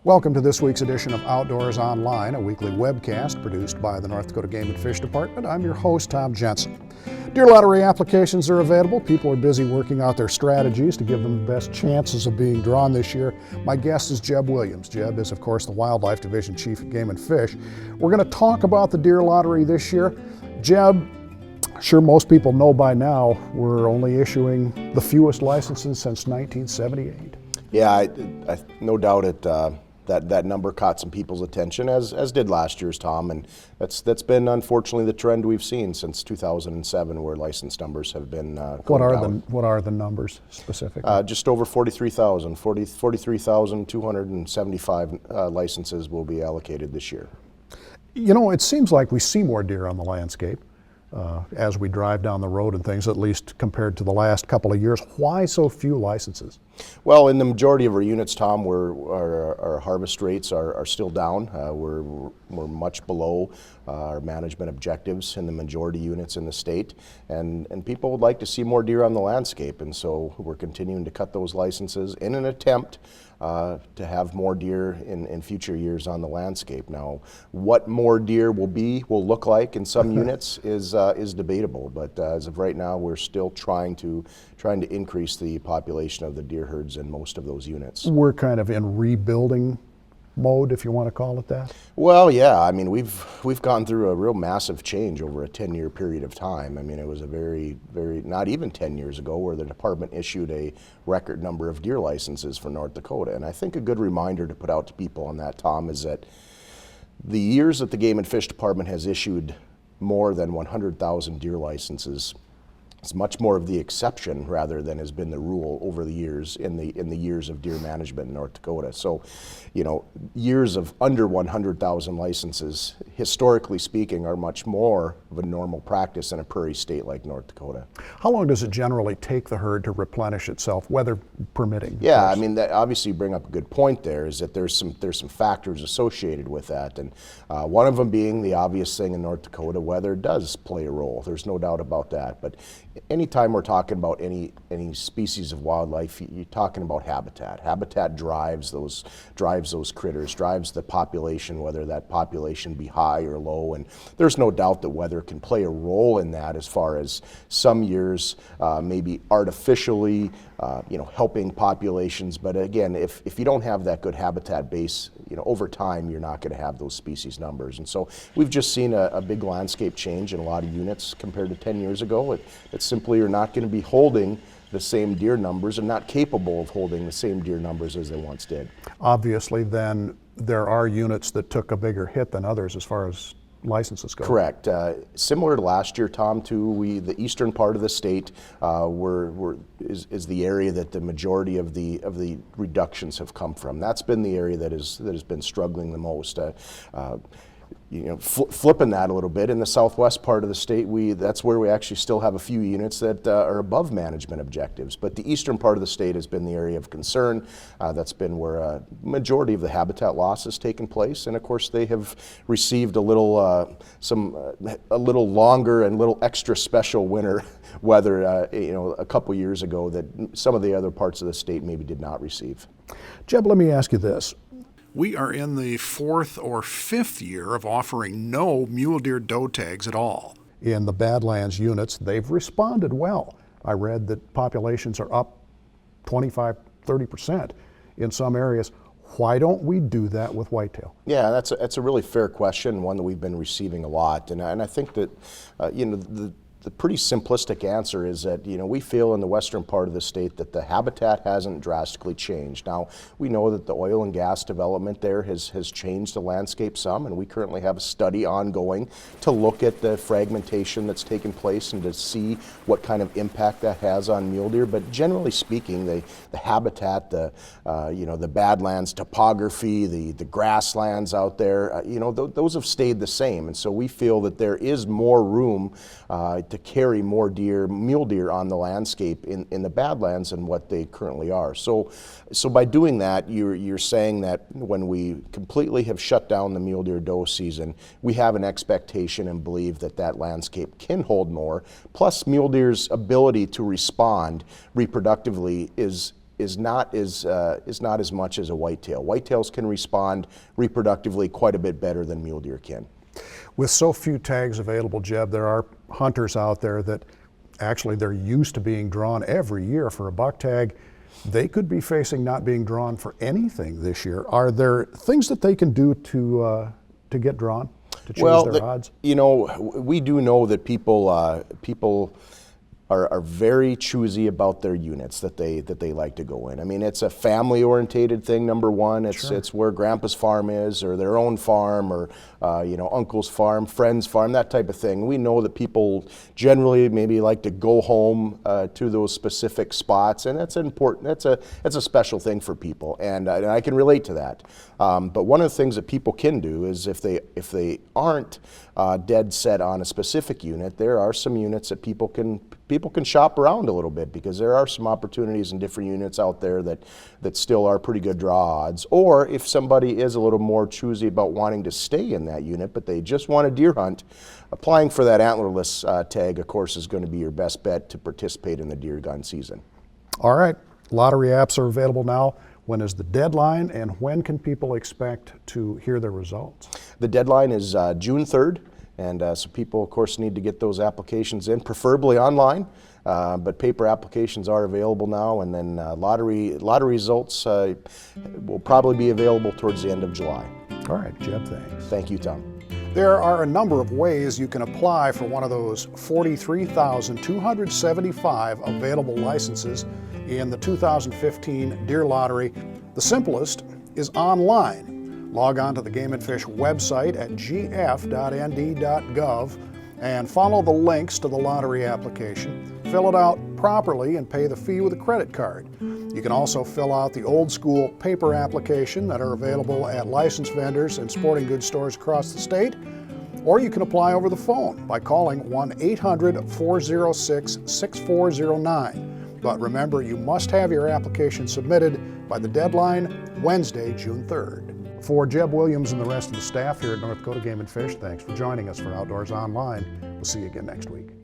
Welcome to this week's edition of Outdoors Online, a weekly webcast produced by the North Dakota Game and Fish Department. I'm your host, Tom Jensen. Deer lottery applications are available. People are busy working out their strategies to give them the best chances of being drawn this year. My guest is Jeb Williams. Jeb is, of course, the Wildlife Division Chief at Game and Fish. We're going to talk about the deer lottery this year. Jeb, sure most people know by now, we're only issuing the fewest licenses since 1978. Yeah, I no doubt that number caught some people's attention, as did last year's, Tom, and that's been unfortunately the trend we've seen since 2007, where license numbers have been What are the numbers specifically? Just over 43,275 licenses will be allocated this year. You know, it seems like we see more deer on the landscape as we drive down the road and things, at least compared to the last couple of years. Why so few licenses? Well, in the majority of our units, Tom, our harvest rates are still down. We're much below our management objectives in the majority units in the state, and people would like to see more deer on the landscape, and so we're continuing to cut those licenses in an attempt to have more deer in future years on the landscape. Now, what more deer will look like in some units is debatable, but as of right now, we're still trying to increase the population of the deer herds in most of those units. We're kind of in rebuilding mode, if you want to call it that. Well, yeah, I mean, we've gone through a real massive change over a 10-year period of time. I mean, it was a very, not even 10 years ago, where the department issued a record number of deer licenses for North Dakota. And I think a good reminder to put out to people on that, Tom, is that the years that the Game and Fish Department has issued more than 100,000 deer licenses, it's much more of the exception rather than has been the rule over the years in the years of deer management in North Dakota. So, you know, years of under 100,000 licenses, historically speaking, are much more of a normal practice in a prairie state like North Dakota. How long does it generally take the herd to replenish itself, weather permitting? Yeah, I mean, that obviously you bring up a good point there, is that there's some factors associated with that, and one of them being the obvious thing in North Dakota, weather does play a role. There's no doubt about that. But anytime we're talking about any species of wildlife, you're talking about habitat. Habitat drives those critters, drives the population, whether that population be high or low. And there's no doubt that weather can play a role in that, as far as some years maybe artificially helping populations. But again, if you don't have that good habitat base, over time you're not going to have those species numbers. And so we've just seen a big landscape change in a lot of units compared to 10 years ago. It simply are not going to be holding the same deer numbers, and not capable of holding the same deer numbers as they once did. Obviously, then, there are units that took a bigger hit than others as far as licenses go. Correct. Similar to last year, Tom, too, the eastern part of the state is the area that the majority of the reductions have come from. That's been the area that has been struggling the most. Flipping that a little bit, in the southwest part of the state, that's where we actually still have a few units that are above management objectives. But the eastern part of the state has been the area of concern. That's been where a majority of the habitat loss has taken place. And of course, they have received a little longer and a little extra special winter weather, a couple years ago, that some of the other parts of the state maybe did not receive. Jeb, let me ask you this. We are in the 4th or 5th year of offering no mule deer doe tags at all. In the Badlands units, they've responded well. I read that populations are up 25-30% in some areas. Why don't we do that with whitetail? Yeah, that's a really fair question, one that we've been receiving a lot, and I think that the pretty simplistic answer is that, we feel in the western part of the state that the habitat hasn't drastically changed. Now, we know that the oil and gas development there has changed the landscape some, and we currently have a study ongoing to look at the fragmentation that's taken place and to see what kind of impact that has on mule deer. But generally speaking, the habitat, the Badlands topography, the grasslands out there, those have stayed the same. And so we feel that there is more room to carry more mule deer on the landscape in the Badlands than what they currently are. So by doing that, you're saying that when we completely have shut down the mule deer doe season, we have an expectation and believe that landscape can hold more. Plus, mule deer's ability to respond reproductively is is not as much as a whitetail. Whitetails can respond reproductively quite a bit better than mule deer can. With so few tags available, Jeb, there are hunters out there that actually they're used to being drawn every year for a buck tag. They could be facing not being drawn for anything this year. Are there things that they can do to get drawn, to change their odds? You know, we do know that people are very choosy about their units that they like to go in. I mean, it's a family-orientated thing. Number one, it's where Grandpa's farm is, or their own farm, or you know, Uncle's farm, friend's farm, that type of thing. We know that people generally maybe like to go home to those specific spots, and that's important. It's a special thing for people, and I can relate to that. But one of the things that people can do is if they aren't dead set on a specific unit, there are some units that people can shop around a little bit, because there are some opportunities in different units out there that still are pretty good draw odds. Or if somebody is a little more choosy about wanting to stay in that unit, but they just want to deer hunt, applying for that antlerless tag, of course, is going to be your best bet to participate in the deer gun season. All right, lottery apps are available now. When is the deadline, and when can people expect to hear their results? The deadline is June 3rd. And so people, of course, need to get those applications in, preferably online, but paper applications are available now, and then lottery results will probably be available towards the end of July. All right, Jeb, thanks. Thank you, Tom. There are a number of ways you can apply for one of those 43,275 available licenses in the 2015 Deer Lottery. The simplest is online. Log on to the Game and Fish website at gf.nd.gov and follow the links to the lottery application. Fill it out properly and pay the fee with a credit card. You can also fill out the old school paper application that are available at licensed vendors and sporting goods stores across the state, or you can apply over the phone by calling 1-800-406-6409. But remember, you must have your application submitted by the deadline Wednesday, June 3rd. For Jeb Williams and the rest of the staff here at North Dakota Game and Fish, thanks for joining us for Outdoors Online. We'll see you again next week.